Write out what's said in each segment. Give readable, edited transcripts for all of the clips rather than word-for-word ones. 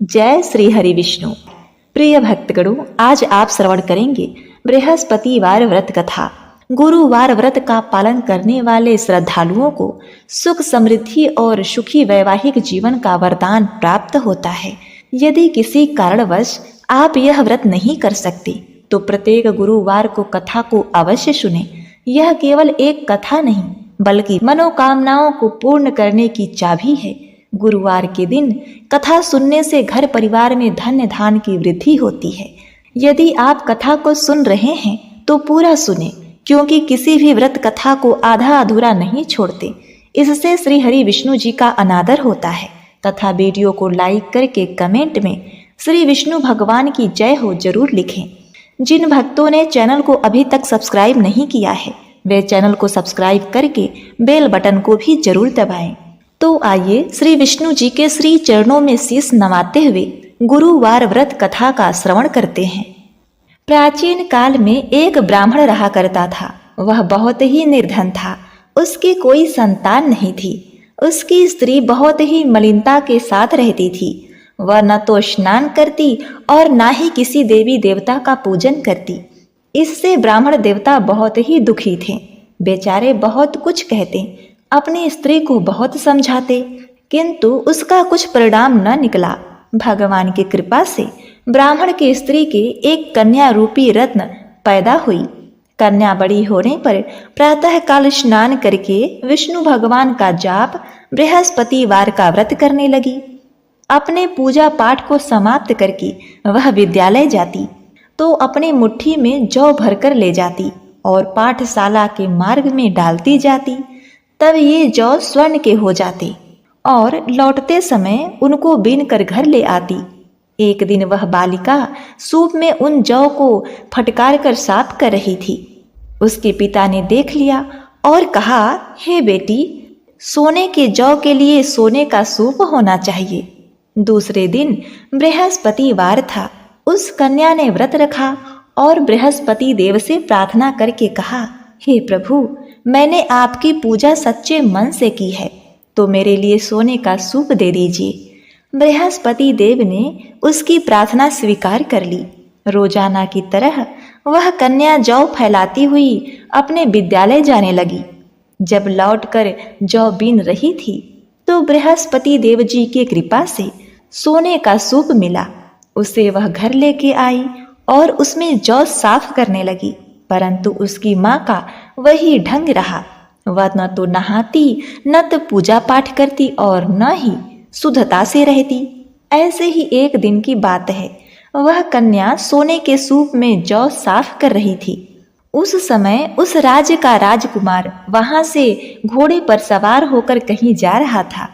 जय श्री हरि विष्णु। प्रिय भक्तगणों, आज आप श्रवण करेंगे बृहस्पतिवार व्रत कथा। गुरुवार व्रत का पालन करने वाले श्रद्धालुओं को सुख समृद्धि और सुखी वैवाहिक जीवन का वरदान प्राप्त होता है। यदि किसी कारणवश आप यह व्रत नहीं कर सकते तो प्रत्येक गुरुवार को कथा को अवश्य सुने। यह केवल एक कथा नहीं बल्कि मनोकामनाओं को पूर्ण करने की चाबी है। गुरुवार के दिन कथा सुनने से घर परिवार में धन धान की वृद्धि होती है। यदि आप कथा को सुन रहे हैं तो पूरा सुने, क्योंकि किसी भी व्रत कथा को आधा अधूरा नहीं छोड़ते। इससे श्री हरि विष्णु जी का अनादर होता है तथा वीडियो को लाइक करके कमेंट में श्री विष्णु भगवान की जय हो जरूर लिखें। जिन भक्तों ने चैनल को अभी तक सब्सक्राइब नहीं किया है वे चैनल को सब्सक्राइब करके बेल बटन को भी जरूर दबाएं। तो आइए श्री विष्णु जी के श्री चरणों में शीश नवाते हुए गुरुवार व्रत कथा का श्रवण करते हैं। प्राचीन काल में एक ब्राह्मण रहा करता था। वह बहुत ही निर्धन था। उसकी कोई संतान नहीं थी। उसकी स्त्री बहुत ही मलिनता के साथ रहती थी। वह न तो स्नान करती और न ही किसी देवी देवता का पूजन करती। इससे ब्राह्मण देवता बहुत ही दुखी थे। बेचारे बहुत कुछ कहते, अपनी स्त्री को बहुत समझाते, किंतु उसका कुछ परिणाम न निकला। भगवान की कृपा से ब्राह्मण की स्त्री के एक कन्या रूपी रत्न पैदा हुई। कन्या बड़ी होने पर प्रातः काल स्नान करके विष्णु भगवान का जाप, बृहस्पतिवार का व्रत करने लगी। अपने पूजा पाठ को समाप्त करके वह विद्यालय जाती तो अपने मुट्ठी में जौ भरकर ले जाती और पाठशाला के मार्ग में डालती जाती। तब ये जौ स्वर्ण के हो जाते और लौटते समय उनको बीन कर घर ले आती। एक दिन वह बालिका सूप में उन जौ को फटकार कर साफ कर रही थी। उसके पिता ने देख लिया और कहा, हे बेटी, सोने के जौ के लिए सोने का सूप होना चाहिए। दूसरे दिन बृहस्पतिवार था। उस कन्या ने व्रत रखा और बृहस्पति देव से प्रार्थना करके कहा, हे प्रभु, मैंने आपकी पूजा सच्चे मन से की है तो मेरे लिए सोने का सूप दे दीजिए। बृहस्पति देव ने उसकी प्रार्थना स्वीकार कर ली। रोजाना की तरह वह कन्या जौ फैलाती हुई अपने विद्यालय जाने लगी। जब लौटकर जौ बीन रही थी तो बृहस्पति देव जी की कृपा से सोने का सूप मिला। उसे वह घर लेके आई और उसमें जौ साफ करने लगी, परंतु उसकी माँ का वही ढंग रहा। वह न तो नहाती, न तो पूजा पाठ करती और न ही शुद्धता से रहती। ऐसे ही एक दिन की बात है। वह कन्या सोने के सूप में जौ साफ कर रही थी। उस समय उस राज्य का राजकुमार वहां से घोड़े पर सवार होकर कहीं जा रहा था।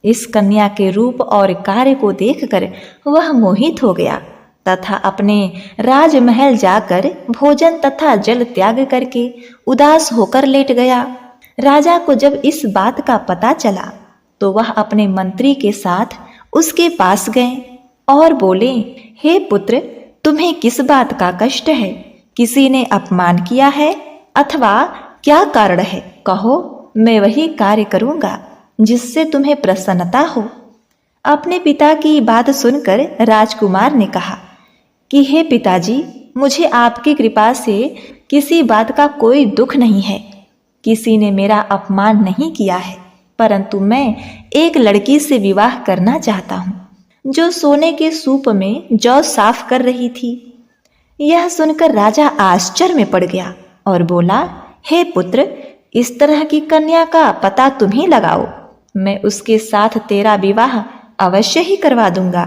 इस कन्या के रूप और कार्य को देखकर वह मोहित हो गया तथा अपने राजमहल जाकर भोजन तथा जल त्याग करके उदास होकर लेट गया। राजा को जब इस बात का पता चला तो वह अपने मंत्री के साथ उसके पास गए और बोले, हे पुत्र, तुम्हें किस बात का कष्ट है? किसी ने अपमान किया है अथवा क्या कारण है? कहो, मैं वही कार्य करूंगा जिससे तुम्हें प्रसन्नता हो। अपने पिता की बात सुनकर राजकुमार ने कहा कि हे पिताजी, मुझे आपकी कृपा से किसी बात का कोई दुख नहीं है। किसी ने मेरा अपमान नहीं किया है, परंतु मैं एक लड़की से विवाह करना चाहता हूँ जो सोने के सूप में जौ साफ कर रही थी। यह सुनकर राजा आश्चर्य में पड़ गया और बोला, हे पुत्र, इस तरह की कन्या का पता तुम ही लगाओ। मैं उसके साथ तेरा विवाह अवश्य ही करवा दूंगा।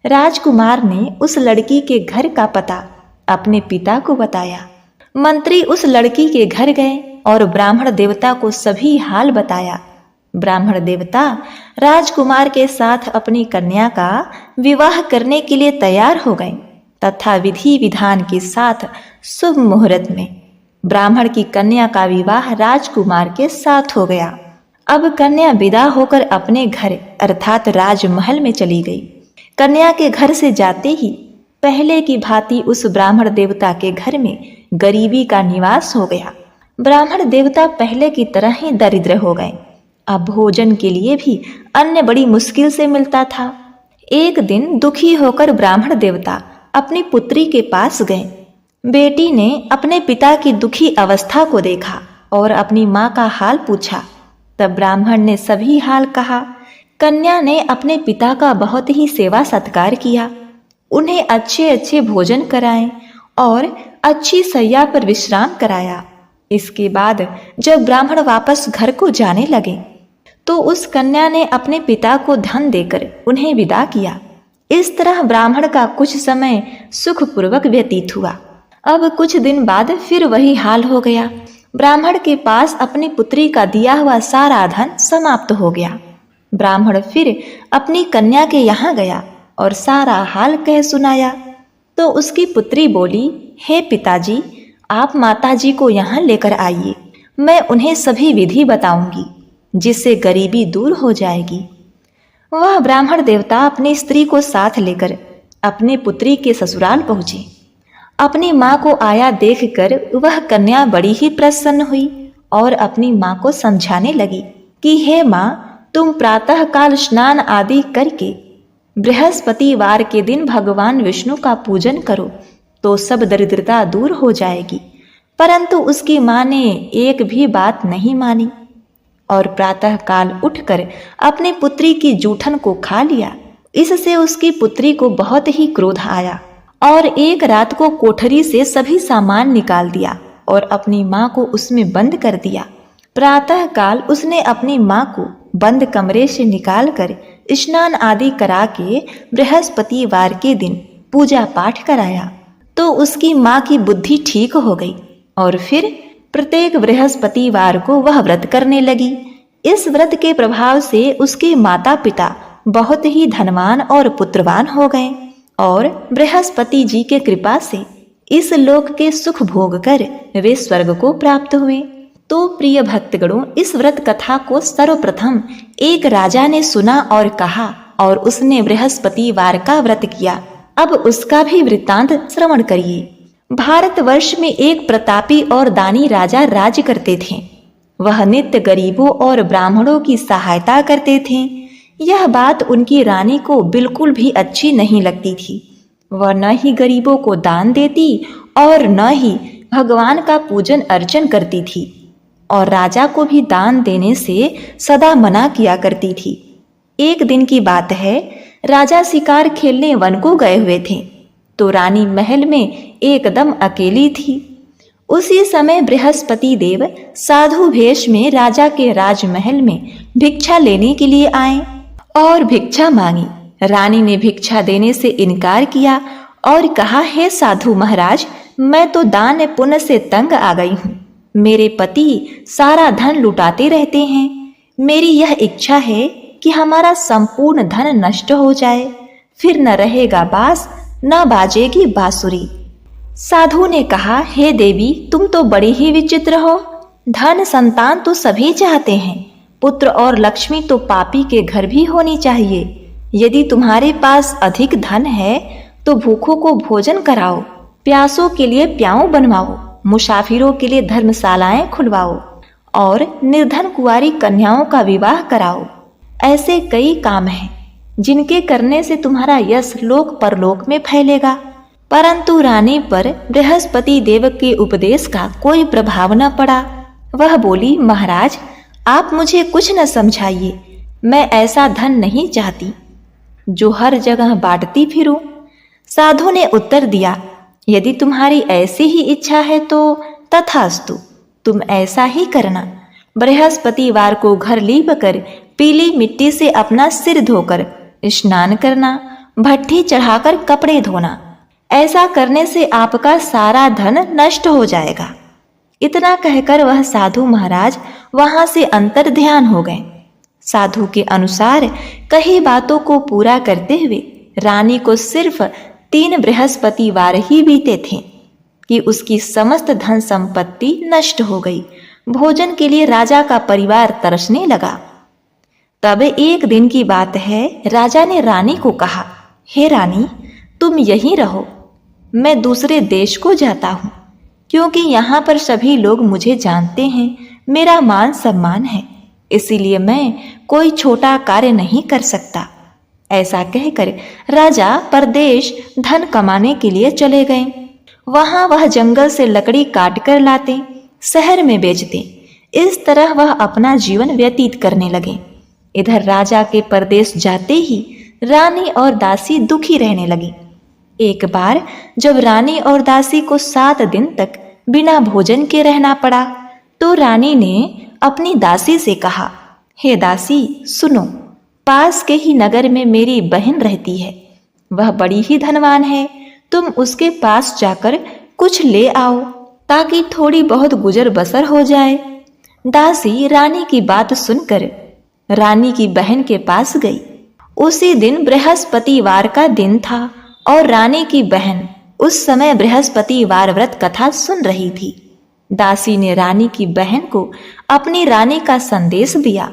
राजकुमार ने उस लड़की के घर का पता अपने पिता को बताया। मंत्री उस लड़की के घर गए और ब्राह्मण देवता को सभी हाल बताया। ब्राह्मण देवता राजकुमार के साथ अपनी कन्या का विवाह करने के लिए तैयार हो गए तथा विधि विधान के साथ शुभ मुहूर्त में ब्राह्मण की कन्या का विवाह राजकुमार के साथ हो गया। अब कन्या विदा होकर अपने घर अर्थात राजमहल में चली गई। कन्या के घर से जाते ही पहले की भांति उस ब्राह्मण देवता के घर में गरीबी का निवास हो गया। ब्राह्मण देवता पहले की तरह ही दरिद्र हो गए। अब भोजन के लिए भी अन्न बड़ी मुश्किल से मिलता था। एक दिन दुखी होकर ब्राह्मण देवता अपनी पुत्री के पास गए। बेटी ने अपने पिता की दुखी अवस्था को देखा और अपनी माँ का हाल पूछा। तब ब्राह्मण ने सभी हाल कहा। कन्या ने अपने पिता का बहुत ही सेवा सत्कार किया, उन्हें अच्छे अच्छे भोजन कराए और अच्छी सैया पर विश्राम कराया। इसके बाद जब ब्राह्मण वापस घर को जाने लगे तो उस कन्या ने अपने पिता को धन देकर उन्हें विदा किया। इस तरह ब्राह्मण का कुछ समय सुखपूर्वक व्यतीत हुआ। अब कुछ दिन बाद फिर वही हाल हो गया। ब्राह्मण के पास अपनी पुत्री का दिया हुआ सारा धन समाप्त हो गया। ब्राह्मण फिर अपनी कन्या के यहाँ गया और सारा हाल कह सुनाया। तो उसकी पुत्री बोली, हे पिताजी, आप माताजी को यहाँ लेकर आइए, मैं उन्हें सभी विधि बताऊंगी जिससे गरीबी दूर हो जाएगी। वह ब्राह्मण देवता अपनी स्त्री को साथ लेकर अपने पुत्री के ससुराल पहुंचे। अपनी माँ को आया देखकर वह कन्या बड़ी ही प्रसन्न हुई और अपनी माँ को समझाने लगी कि हे माँ, तुम प्रातः काल स्नान आदि करके बृहस्पतिवार के दिन भगवान विष्णु का पूजन करो तो सब दरिद्रता दूर हो जाएगी। परंतु उसकी माँ ने एक भी बात नहीं मानी और प्रातः काल उठकर अपनी पुत्री की जूठन को खा लिया। इससे उसकी पुत्री को बहुत ही क्रोध आया और एक रात को कोठरी से सभी सामान निकाल दिया और अपनी माँ को उसमें बंद कर दिया। प्रातः काल उसने अपनी माँ को बंद कमरे से निकालकर स्नान आदि करा के बृहस्पतिवार के दिन पूजा पाठ कराया तो उसकी माँ की बुद्धि ठीक हो गई और फिर प्रत्येक बृहस्पतिवार को वह व्रत करने लगी। इस व्रत के प्रभाव से उसके माता पिता बहुत ही धनवान और पुत्रवान हो गए और बृहस्पति जी के कृपा से इस लोक के सुख भोग कर वे स्वर्ग को प्राप्त हुए। तो प्रिय भक्तगणों, इस व्रत कथा को सर्वप्रथम एक राजा ने सुना और कहा और उसने बृहस्पतिवार का व्रत किया। अब उसका भी वृत्तांत श्रवण करिए। भारतवर्ष में एक प्रतापी और दानी राजा राज्य करते थे। वह नित्य गरीबों और ब्राह्मणों की सहायता करते थे। यह बात उनकी रानी को बिल्कुल भी अच्छी नहीं लगती थी। वह न ही गरीबों को दान देती और न ही भगवान का पूजन अर्चन करती थी और राजा को भी दान देने से सदा मना किया करती थी। एक दिन की बात है, राजा शिकार खेलने वन को गए हुए थे तो रानी महल में एकदम अकेली थी। उसी समय बृहस्पति देव साधु वेश में राजा के राजमहल में भिक्षा लेने के लिए आए और भिक्षा मांगी। रानी ने भिक्षा देने से इनकार किया और कहा, हे साधु महाराज, मैं तो दान पुण्य से तंग आ गई हूँ। मेरे पति सारा धन लुटाते रहते हैं। मेरी यह इच्छा है कि हमारा संपूर्ण धन नष्ट हो जाए, फिर न रहेगा बांस न बाजेगी बांसुरी। साधु ने कहा, हे देवी, तुम तो बड़ी ही विचित्र हो। धन संतान तो सभी चाहते हैं, पुत्र और लक्ष्मी तो पापी के घर भी होनी चाहिए। यदि तुम्हारे पास अधिक धन है तो भूखों को भोजन कराओ, प्यासों के लिए प्याऊ बनवाओ, मुसाफिरों के लिए धर्मशालाएं खुलवाओ और निर्धन कुंवारी कन्याओं का विवाह कराओ। ऐसे कई काम हैं जिनके करने से तुम्हारा यश लोक परलोक में फैलेगा। परंतु रानी पर बृहस्पति देव के उपदेश का कोई प्रभाव न पड़ा। वह बोली, महाराज, आप मुझे कुछ न समझाइए। मैं ऐसा धन नहीं चाहती जो हर जगह बांटती फिरूं। साधु ने उत्तर दिया, यदि तुम्हारी ऐसी ही इच्छा है तो तथास्तु, तुम ऐसा ही करना। बृहस्पतिवार को घर लीप कर पीली मिट्टी से अपना सिर धोकर स्नान करना, भट्ठी चढ़ाकर कपड़े धोना। ऐसा करने से आपका सारा धन नष्ट हो जाएगा। इतना कहकर वह साधु महाराज वहां से अंतर ध्यान हो गए। साधु के अनुसार कई बातों को पूरा करते हुए रानी को सिर्फ 3 बृहस्पतिवार ही बीते थे कि उसकी समस्त धन संपत्ति नष्ट हो गई। भोजन के लिए राजा का परिवार तरसने लगा। तब एक दिन की बात है, राजा ने रानी को कहा, हे रानी, तुम यहीं रहो, मैं दूसरे देश को जाता हूँ, क्योंकि यहाँ पर सभी लोग मुझे जानते हैं, मेरा मान सम्मान है, इसीलिए मैं कोई छोटा कार्य नहीं कर सकता। ऐसा कहकर राजा परदेश धन कमाने के लिए चले गए। वहां वह जंगल से लकड़ी काट कर लाते, शहर में बेचते। इस तरह वह अपना जीवन व्यतीत करने लगे। इधर राजा के परदेश जाते ही रानी और दासी दुखी रहने लगी। एक बार जब रानी और दासी को 7 दिन तक बिना भोजन के रहना पड़ा, तो रानी ने अपनी दासी से कहा, हे दासी सुनो, पास के ही नगर में मेरी बहन रहती है। वह बड़ी ही धनवान है। तुम उसके पास जाकर कुछ ले आओ ताकि थोड़ी बहुत गुजर बसर हो जाए। दासी रानी की बात सुनकर रानी की बहन के पास गई। उसी दिन बृहस्पतिवार का दिन था और रानी की बहन उस समय बृहस्पतिवार व्रत कथा सुन रही थी। दासी ने रानी की बहन को अपनी रानी का संदेश दिया,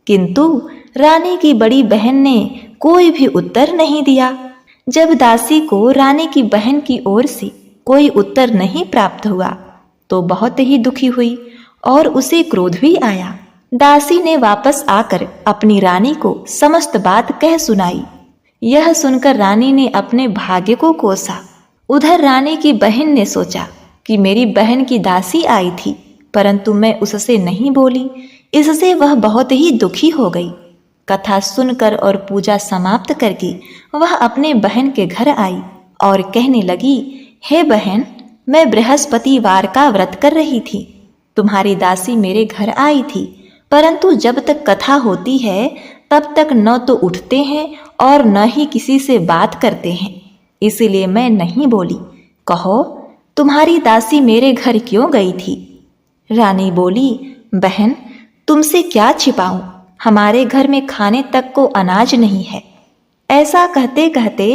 किंतु रानी की बड़ी बहन ने कोई भी उत्तर नहीं दिया। जब दासी को रानी की बहन की ओर से कोई उत्तर नहीं प्राप्त हुआ तो बहुत ही दुखी हुई और उसे क्रोध भी आया। दासी ने वापस आकर अपनी रानी को समस्त बात कह सुनाई। यह सुनकर रानी ने अपने भाग्य को कोसा। उधर रानी की बहन ने सोचा कि मेरी बहन की दासी आई थी, परंतु मैं उससे नहीं बोली, इससे वह बहुत ही दुखी हो गई। कथा सुनकर और पूजा समाप्त करके वह अपने बहन के घर आई और कहने लगी, हे बहन, मैं बृहस्पतिवार का व्रत कर रही थी। तुम्हारी दासी मेरे घर आई थी, परंतु जब तक कथा होती है तब तक न तो उठते हैं और न ही किसी से बात करते हैं, इसीलिए मैं नहीं बोली। कहो, तुम्हारी दासी मेरे घर क्यों गई थी? रानी बोली, बहन, तुमसे क्या छिपाऊं, हमारे घर में खाने तक को अनाज नहीं है। ऐसा कहते कहते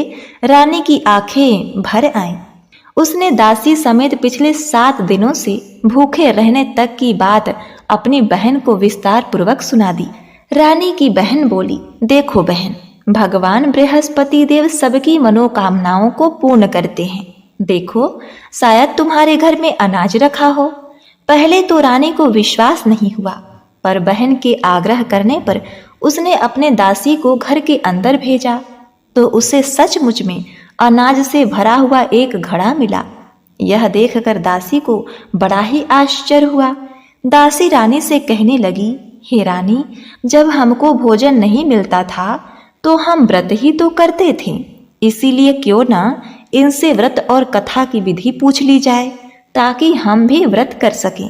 रानी की आंखें भर आईं। उसने दासी समेत पिछले 7 दिनों से भूखे रहने तक की बात अपनी बहन को विस्तार पूर्वक सुना दी। रानी की बहन बोली, देखो बहन, भगवान बृहस्पति देव सबकी मनोकामनाओं को पूर्ण करते हैं। देखो, शायद तुम्हारे घर में अनाज रखा हो। पहले तो रानी को विश्वास नहीं हुआ, पर बहन के आग्रह करने पर उसने अपने दासी को घर के अंदर भेजा तो उसे सचमुच में अनाज से भरा हुआ एक घड़ा मिला। यह देखकर दासी को बड़ा ही आश्चर्य हुआ। दासी रानी से कहने लगी, हे रानी, जब हमको भोजन नहीं मिलता था तो हम व्रत ही तो करते थे, इसीलिए क्यों ना इनसे व्रत और कथा की विधि पूछ ली जाए ताकि हम भी व्रत कर सकें।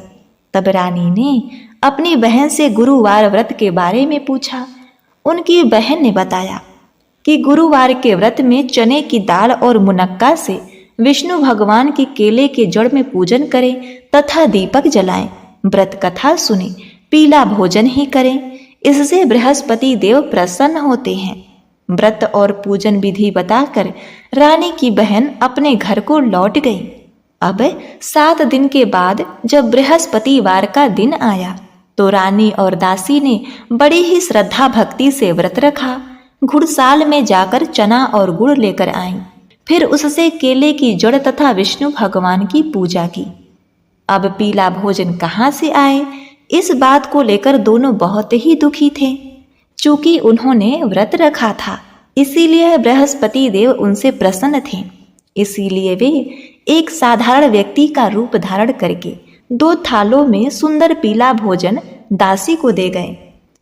तब रानी ने अपनी बहन से गुरुवार व्रत के बारे में पूछा। उनकी बहन ने बताया कि गुरुवार के व्रत में चने की दाल और मुनक्का से विष्णु भगवान की केले के जड़ में पूजन करें तथा दीपक जलाएं, व्रत कथा सुने, पीला भोजन ही करें, इससे बृहस्पति देव प्रसन्न होते हैं। व्रत और पूजन विधि बताकर रानी की बहन अपने घर को लौट गई। अब 7 दिन के बाद जब बृहस्पतिवार का दिन आया तो रानी और दासी ने बड़ी ही श्रद्धा भक्ति से व्रत रखा। घुड़साल में जाकर चना और गुड़ लेकर आईं, फिर उससे केले की जड़ तथा विष्णु भगवान की पूजा की। अब पीला भोजन कहाँ से आए, इस बात को लेकर दोनों बहुत ही दुखी थे। चूंकि उन्होंने व्रत रखा था, इसीलिए बृहस्पति देव उनसे प्रसन्न थे। इसीलिए वे एक साधारण व्यक्ति का रूप धारण करके 2 थालों में सुंदर पीला भोजन दासी को दे गए।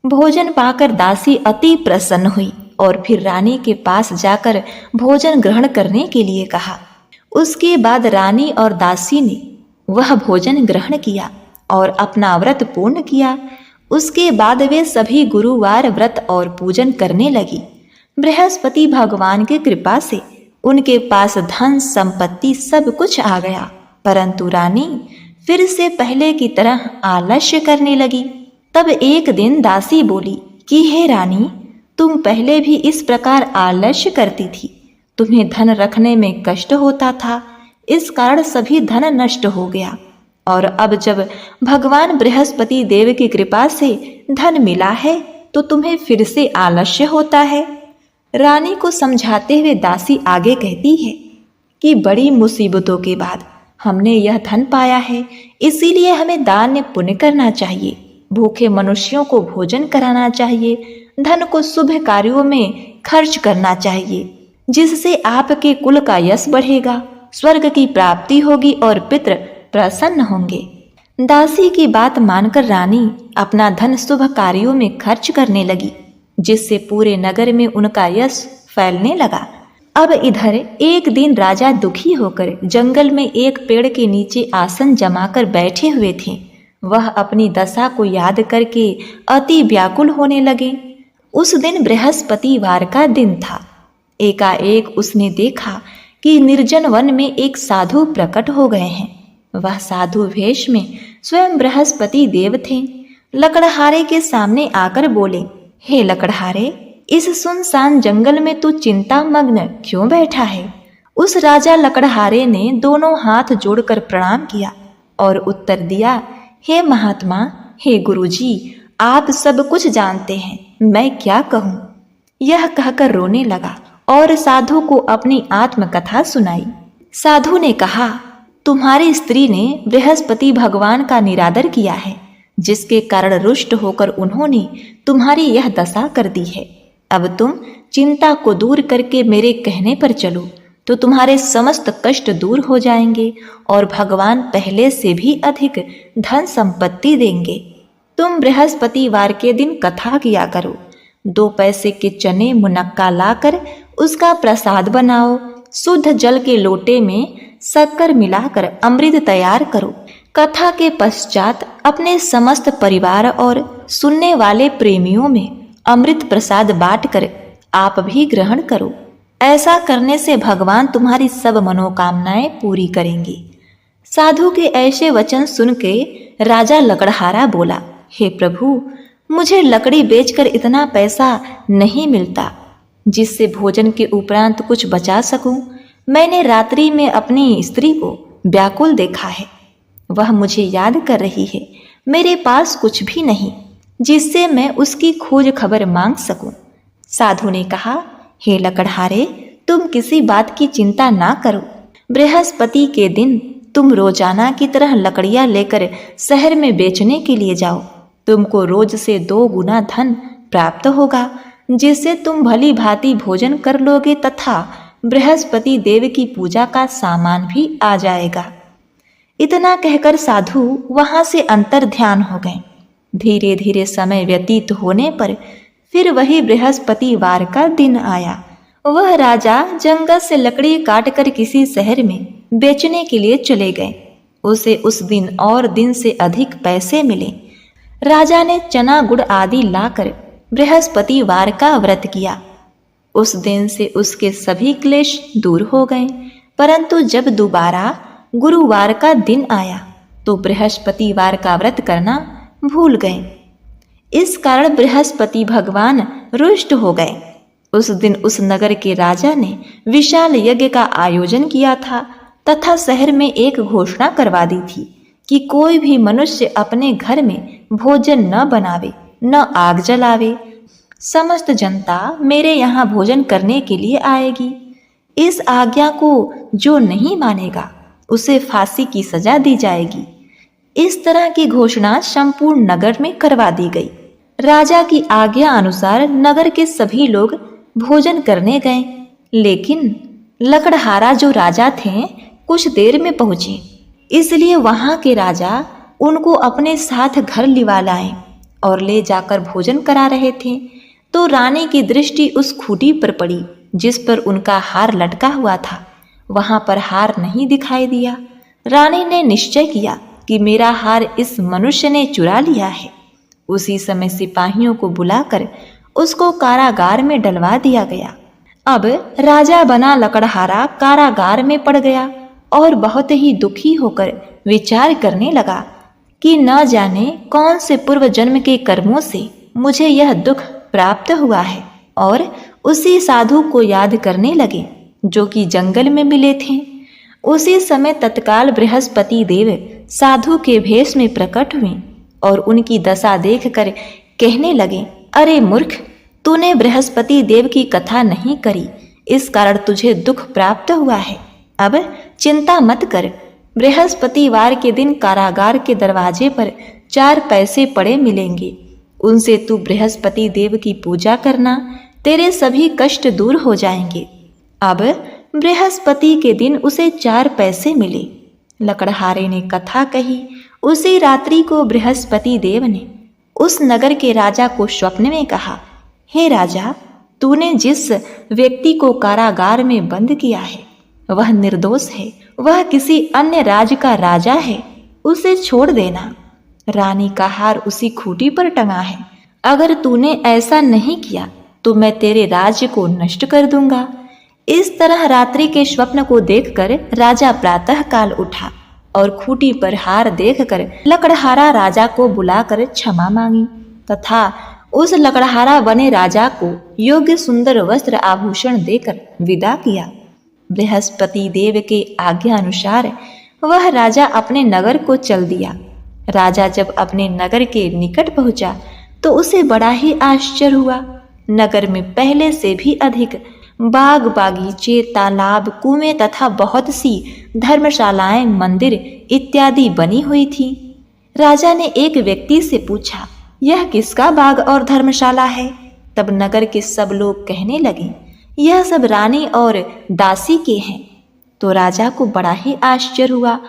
भोजन पाकर दासी अति प्रसन्न हुई और फिर रानी के पास जाकर भोजन ग्रहण करने के लिए कहा। उसके बाद रानी और दासी ने वह भोजन ग्रहण किया और अपना व्रत पूर्ण किया। उसके बाद वे सभी गुरुवार व्रत और पूजन करने लगी। बृहस्पति भगवान की कृपा से उनके पास धन संपत्ति सब कुछ आ गया, परंतु रानी फिर से पहले की तरह आलस्य करने लगी। तब एक दिन दासी बोली कि हे रानी, तुम पहले भी इस प्रकार आलस्य करती थी। तुम्हें धन रखने में कष्ट होता था, इस कारण सभी धन नष्ट हो गया, और अब जब भगवान बृहस्पति देव की कृपा से धन मिला है तो तुम्हें फिर से आलस्य होता है। रानी को समझाते हुए दासी आगे कहती है कि बड़ी मुसीबतों के बाद हमने यह धन पाया है, इसीलिए हमें दान पुण्य करना चाहिए, भूखे मनुष्यों को भोजन कराना चाहिए, धन को शुभ कार्यों में खर्च करना चाहिए, जिससे आपके कुल का यश बढ़ेगा, स्वर्ग की प्राप्ति होगी और पितृ प्रसन्न होंगे। दासी की बात मानकर रानी अपना धन शुभ कार्यों में खर्च करने लगी, जिससे पूरे नगर में उनका यश फैलने लगा। अब इधर एक दिन राजा दुखी होकर जंगल में एक पेड़ के नीचे आसन जमाकर बैठे हुए थे। वह अपनी दशा को याद करके अति व्याकुल होने लगे। उस दिन बृहस्पतिवार का दिन था। एकाएक उसने देखा कि निर्जन वन में एक साधु प्रकट हो गए हैं। वह साधु वेश में स्वयं बृहस्पति देव थे। लकड़हारे के सामने आकर बोले, हे लकड़हारे, इस सुनसान जंगल में तू चिंता मग्न क्यों बैठा है? उस राजा लकड़हारे ने दोनों हाथ जोड़कर प्रणाम किया और उत्तर दिया, हे महात्मा, हे गुरुजी, आप सब कुछ जानते हैं, मैं क्या कहूँ? यह कहकर रोने लगा और साधु को अपनी आत्मकथा सुनाई। साधु ने कहा, तुम्हारी स्त्री ने बृहस्पति भगवान का निरादर किया है, जिसके कारण रुष्ट होकर उन्होंने तुम्हारी यह दशा कर दी है। अब तुम चिंता को दूर करके मेरे कहने पर चलो, तो तुम्हारे समस्त कष्ट दूर हो जाएंगे और भगवान पहले से भी अधिक धन संपत्ति देंगे। तुम बृहस्पतिवार के दिन कथा किया करो। 2 पैसे के चने मुनक्का लाकर उसका प्रसाद बनाओ। शुद्ध जल के लोटे में शक्कर मिलाकर अमृत तैयार करो। कथा के पश्चात अपने समस्त परिवार और सुनने वाले प्रेमियों में अमृत प्रसाद बांटकर आप भी ग्रहण करो। ऐसा करने से भगवान तुम्हारी सब मनोकामनाएं पूरी करेंगे। साधु के ऐसे वचन सुन के राजा लकड़हारा बोला, हे प्रभु, मुझे लकड़ी बेचकर इतना पैसा नहीं मिलता जिससे भोजन के उपरांत कुछ बचा सकूं। मैंने रात्रि में अपनी स्त्री को व्याकुल देखा है। वह मुझे याद कर रही है। मेरे पास कुछ भी नहीं जिससे मैं उसकी खोज खबर मांग सकूं। साधु ने कहा, हे लकड़हारे, तुम किसी बात की चिंता ना करो। बृहस्पति के दिन तुम रोजाना की तरह लकड़ियां लेकर शहर में बेचने के लिए जाओ। तुमको रोज से 2 गुना धन प्राप्त होगा, जिससे तुम भली भांति भोजन कर लोगे तथा बृहस्पति देव की पूजा का सामान भी आ जाएगा। इतना कहकर साधु वहां से अंतर ध्यान हो गए। धीरे धीरे समय व्यतीत होने पर फिर वही बृहस्पतिवार का दिन आया। वह राजा जंगल से लकड़ी काटकर किसी शहर में बेचने के लिए चले गए। उसे उस दिन और दिन से अधिक पैसे मिले। राजा ने चना गुड़ आदि लाकर बृहस्पतिवार का व्रत किया। उस दिन से उसके सभी क्लेश दूर हो गए। परंतु जब दोबारा गुरुवार का दिन आया तो बृहस्पतिवार का व्रत करना भूल गए। इस कारण बृहस्पति भगवान रुष्ट हो गए। उस दिन उस नगर के राजा ने विशाल यज्ञ का आयोजन किया था तथा शहर में एक घोषणा करवा दी थी कि कोई भी मनुष्य अपने घर में भोजन न बनावे, न आग जलावे। समस्त जनता मेरे यहाँ भोजन करने के लिए आएगी। इस आज्ञा को जो नहीं मानेगा उसे फांसी की सजा दी जाएगी। इस तरह की घोषणा संपूर्ण नगर में करवा दी गई। राजा की आज्ञा अनुसार नगर के सभी लोग भोजन करने गए, लेकिन लकड़हारा जो राजा थे कुछ देर में पहुंचे, इसलिए वहां के राजा उनको अपने साथ घर लिवा लाए और ले जाकर भोजन करा रहे थे तो रानी की दृष्टि उस खूंटी पर पड़ी जिस पर उनका हार लटका हुआ था। वहां पर हार नहीं दिखाई दिया। रानी ने निश्चय किया कि मेरा हार इस मनुष्य ने चुरा लिया है। उसी समय सिपाहियों को बुलाकर उसको कारागार में डलवा दिया गया। अब राजा बना लकड़हारा कारागार में पड़ गया और बहुत ही दुखी होकर विचार करने लगा कि न जाने कौन से पूर्व जन्म के कर्मों से मुझे यह दुख प्राप्त हुआ है, और उसी साधु को याद करने लगे जो कि जंगल में मिले थे। उसी समय तत्काल बृहस्पति देव साधु के भेष में प्रकट हुए और उनकी दशा देखकर कहने लगे, अरे मूर्ख, तूने बृहस्पति देव की कथा नहीं करी, इस कारण तुझे दुख प्राप्त हुआ है। अब चिंता मत कर। बृहस्पतिवार के दिन कारागार के दरवाजे पर 4 पैसे पड़े मिलेंगे। उनसे तू बृहस्पति देव की पूजा करना, तेरे सभी कष्ट दूर हो जाएंगे। अब बृहस्पति के दिन उसे 4 पैसे मिले। लकड़हारे ने कथा कही। उसी रात्रि को बृहस्पति देव ने उस नगर के राजा को स्वप्न में कहा, हे राजा, तूने जिस व्यक्ति को कारागार में बंद किया है वह निर्दोष है, वह किसी अन्य राज्य का राजा है, उसे छोड़ देना। रानी का हार उसी खूंटी पर टंगा है, अगर तूने ऐसा नहीं किया तो मैं तेरे राज्य को नष्ट कर दूंगा। इस तरह रात्रि के स्वप्न को देखकर राजा प्रातः काल उठा और खूंटी पर हार देखकर लकड़हारा राजा को बुलाकर क्षमा मांगी तथा उस लकड़हारा बने राजा को योग्य सुंदर वस्त्र आभूषण देकर विदा किया। बृहस्पति देव के आज्ञा अनुसार वह राजा अपने नगर को चल दिया। राजा जब अपने नगर के निकट पहुंचा तो उसे बड़ा ही आश्चर्य हुआ। नगर में पहले से भी अधिक बाग बागीचे, तालाब, कुएं तथा बहुत सी धर्मशालाएं, मंदिर इत्यादि बनी हुई थी। राजा ने एक व्यक्ति से पूछा, यह किसका बाग और धर्मशाला है? तब नगर के सब लोग कहने लगे, यह सब रानी और दासी के हैं। तो राजा को बड़ा ही आश्चर्य हुआ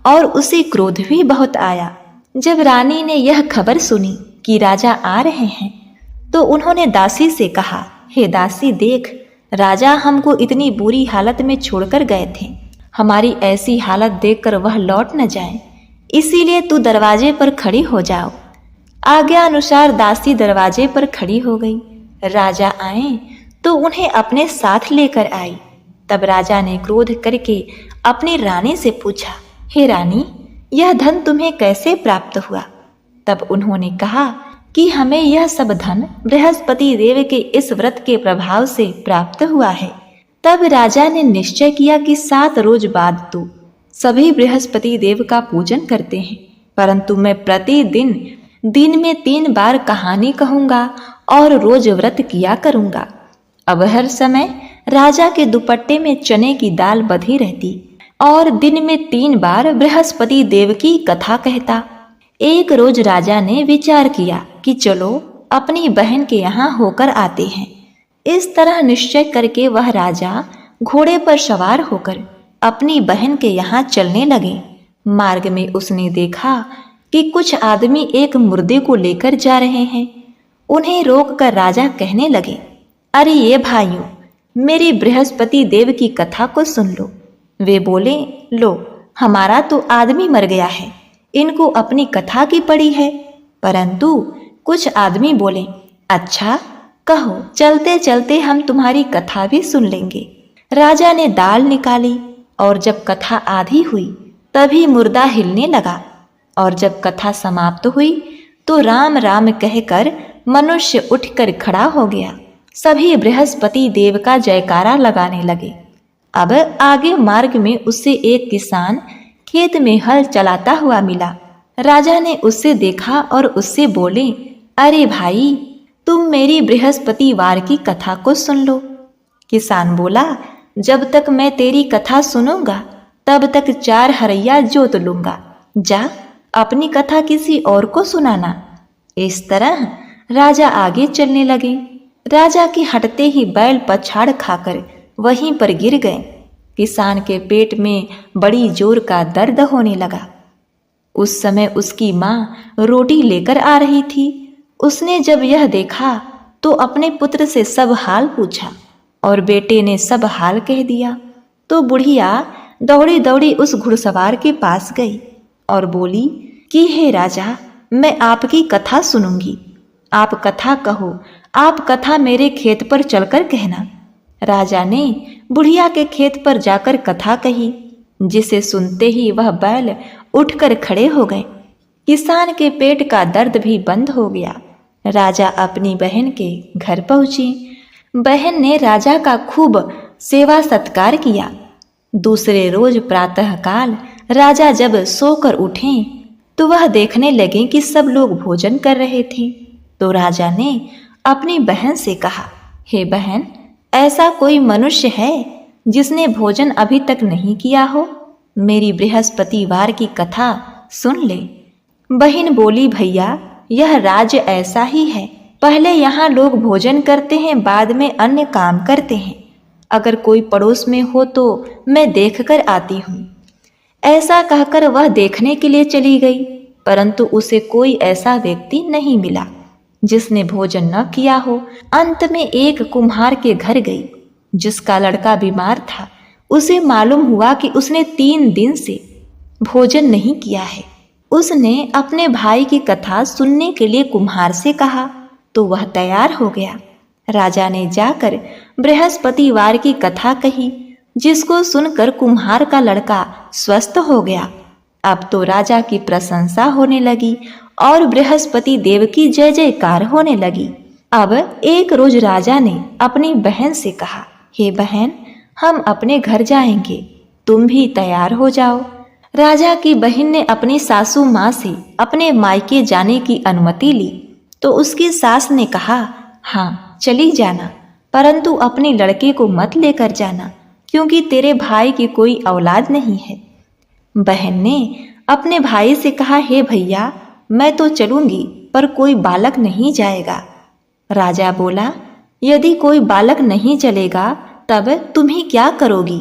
और उसे क्रोध भी बहुत आया। जब रानी ने यह खबर सुनी कि राजा आ रहे हैं तो उन्होंने दासी से कहा, हे दासी, देख, राजा हमको इतनी बुरी हालत में छोड़कर गए थे। हमारी ऐसी हालत देखकर वह लौट न जाए, इसीलिए तू दरवाजे पर खड़ी हो जाओ। आज्ञा अनुसार दासी दरवाजे पर खड़ी हो गई। राजा आए तो उन्हें अपने साथ लेकर आई। तब राजा ने क्रोध करके अपनी रानी से पूछा, हे रानी, यह धन तुम्हें कैसे प्राप्त हुआ? तब उन्होंने कहा कि हमें यह सब धन बृहस्पति देव के इस व्रत के प्रभाव से प्राप्त हुआ है। तब राजा ने निश्चय किया कि 7 रोज बाद तो सभी बृहस्पति देव का पूजन करते हैं, परंतु मैं प्रतिदिन दिन में 3 बार कहानी कहूंगा और रोज व्रत किया करूंगा। अब हर समय राजा के दुपट्टे में चने की दाल बधी रहती और दिन में 3 बार बृहस्पति देव की कथा कहता। एक रोज राजा ने विचार किया कि चलो अपनी बहन के यहाँ होकर आते हैं। इस तरह निश्चय करके वह राजा घोड़े पर सवार होकर अपनी बहन के यहाँ चलने लगे। मार्ग में उसने देखा कि कुछ आदमी एक मुर्दे को लेकर जा रहे हैं। उन्हें रोककर राजा कहने लगे, अरे ये भाइयों, मेरी बृहस्पति देव की कथा को सुन लो। वे बोले, लो, हमारा तो आदमी मर गया है, इनको अपनी कथा की पड़ी है। परंतु कुछ आदमी बोले, अच्छा, कहो, चलते चलते हम तुम्हारी कथा भी सुन लेंगे। राजा ने दाल निकाली और जब कथा आधी हुई तभी मुर्दा हिलने लगा और जब कथा समाप्त हुई तो राम राम कहकर मनुष्य उठकर खड़ा हो गया। सभी बृहस्पति देव का जयकारा लगाने लगे। अब आगे मार्ग में उसे एक किसान खेत में हल चलाता हुआ मिला। राजा ने उसे देखा और उससे बोले, अरे भाई, तुम मेरी बृहस्पतिवार की कथा को सुन लो। किसान बोला, जब तक मैं तेरी कथा सुनूंगा तब तक 4 हरैया जोत लूंगा। जा, अपनी कथा किसी और को सुनाना। इस तरह राजा आगे चलने लगे। राजा के हटते ही बैल पछाड़ खाकर वहीं पर गिर गए। किसान के पेट में बड़ी जोर का दर्द होने लगा। उस समय उसकी माँ रोटी लेकर आ रही थी। उसने जब यह देखा तो अपने पुत्र से सब हाल पूछा और बेटे ने सब हाल कह दिया। तो बुढ़िया दौड़ी दौड़ी उस घुड़सवार के पास गई और बोली कि हे राजा, मैं आपकी कथा सुनूंगी। आप कथा कहो, आप कथा मेरे खेत पर चलकर कहना। राजा ने बुढ़िया के खेत पर जाकर कथा कही, जिसे सुनते ही वह बैल उठकर खड़े हो गए। किसान के पेट का दर्द भी बंद हो गया। राजा अपनी बहन के घर पहुंची। बहन ने राजा का खूब सेवा सत्कार किया। दूसरे रोज प्रातःकाल राजा जब सोकर उठे तो वह देखने लगे कि सब लोग भोजन कर रहे थे। तो राजा ने अपनी बहन से कहा, हे बहन, ऐसा कोई मनुष्य है जिसने भोजन अभी तक नहीं किया हो? मेरी बृहस्पतिवार की कथा सुन ले। बहन बोली, भैया, यह राज्य ऐसा ही है, पहले यहाँ लोग भोजन करते हैं, बाद में अन्य काम करते हैं। अगर कोई पड़ोस में हो तो मैं देखकर आती हूँ। ऐसा कहकर वह देखने के लिए चली गई, परंतु उसे कोई ऐसा व्यक्ति नहीं मिला जिसने भोजन न किया हो। अंत में एक कुम्हार के घर गई, जिसका लड़का बीमार था। उसे मालूम हुआ कि उसने 3 दिन से भोजन नहीं किया है। उसने अपने भाई की कथा सुनने के लिए कुम्हार से कहा तो वह तैयार हो गया। राजा ने जाकर बृहस्पतिवार की कथा कही, जिसको सुनकर कुम्हार का लड़का स्वस्थ हो गया। अब तो राजा की प्रशंसा होने लगी और बृहस्पति देव की जय जयकार होने लगी। अब एक रोज राजा ने अपनी बहन से कहा, हे बहन, हम अपने घर जाएंगे, तुम भी तैयार हो जाओ। राजा की बहन ने अपनी सासू माँ से अपने मायके जाने की अनुमति ली तो उसकी सास ने कहा, हाँ चली जाना, परंतु अपने लड़के को मत लेकर जाना, क्योंकि तेरे भाई की कोई औलाद नहीं है। बहन ने अपने भाई से कहा, हे भैया, मैं तो चलूंगी, पर कोई बालक नहीं जाएगा। राजा बोला, यदि कोई बालक नहीं चलेगा तब तुम ही क्या करोगी।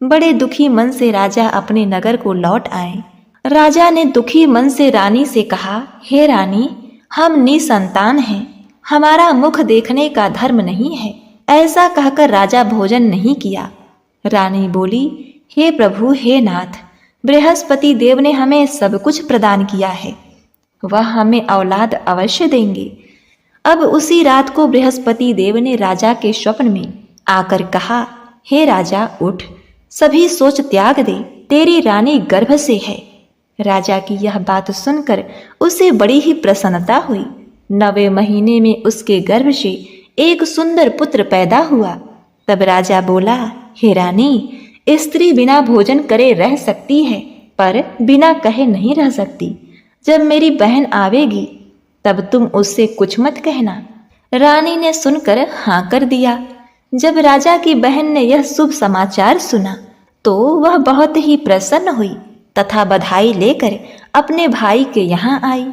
बड़े दुखी मन से राजा अपने नगर को लौट आए। राजा ने दुखी मन से रानी से कहा, हे रानी, हम निसंतान हैं, हमारा मुख देखने का धर्म नहीं है। ऐसा कहकर राजा भोजन नहीं किया। रानी बोली, हे प्रभु, हे नाथ, बृहस्पति देव ने हमें सब कुछ प्रदान किया है, वह हमें औलाद अवश्य देंगे। अब उसी रात को बृहस्पति देव ने राजा के स्वप्न में आकर कहा, हे राजा, उठ, सभी सोच त्याग दे, तेरी रानी गर्भ से है। राजा की यह बात सुनकर उसे बड़ी ही प्रसन्नता हुई। 9वें महीने में उसके गर्भ से एक सुंदर पुत्र पैदा हुआ। तब राजा बोला, हे रानी, स्त्री बिना भोजन करे रह सकती है, पर बिना कहे नहीं रह सकती। जब मेरी बहन आवेगी तब तुम उससे कुछ मत कहना। रानी ने सुनकर हाँ कर दिया। जब राजा की बहन ने यह शुभ समाचार सुना तो वह बहुत ही प्रसन्न हुई तथा बधाई लेकर अपने भाई के यहाँ आई।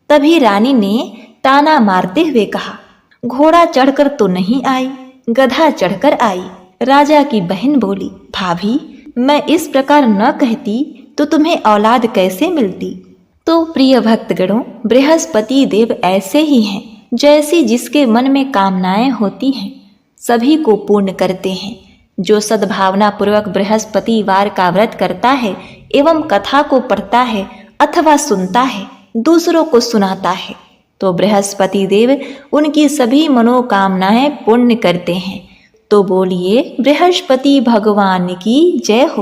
तभी रानी ने ताना मारते हुए कहा, घोड़ा चढ़कर तो नहीं आई, गधा चढ़कर आई। राजा की बहन बोली, भाभी, मैं इस प्रकार न कहती तो तुम्हें औलाद कैसे मिलती। तो प्रिय भक्तगणों, बृहस्पति देव ऐसे ही हैं, जैसी जिसके मन में कामनाएं होती हैं सभी को पूर्ण करते हैं। जो सद्भावना पूर्वक बृहस्पतिवार का व्रत करता है एवं कथा को पढ़ता है अथवा सुनता है, दूसरों को सुनाता है, तो बृहस्पति देव उनकी सभी मनोकामनाएं पूर्ण करते हैं। तो बोलिए बृहस्पति भगवान की जय हो।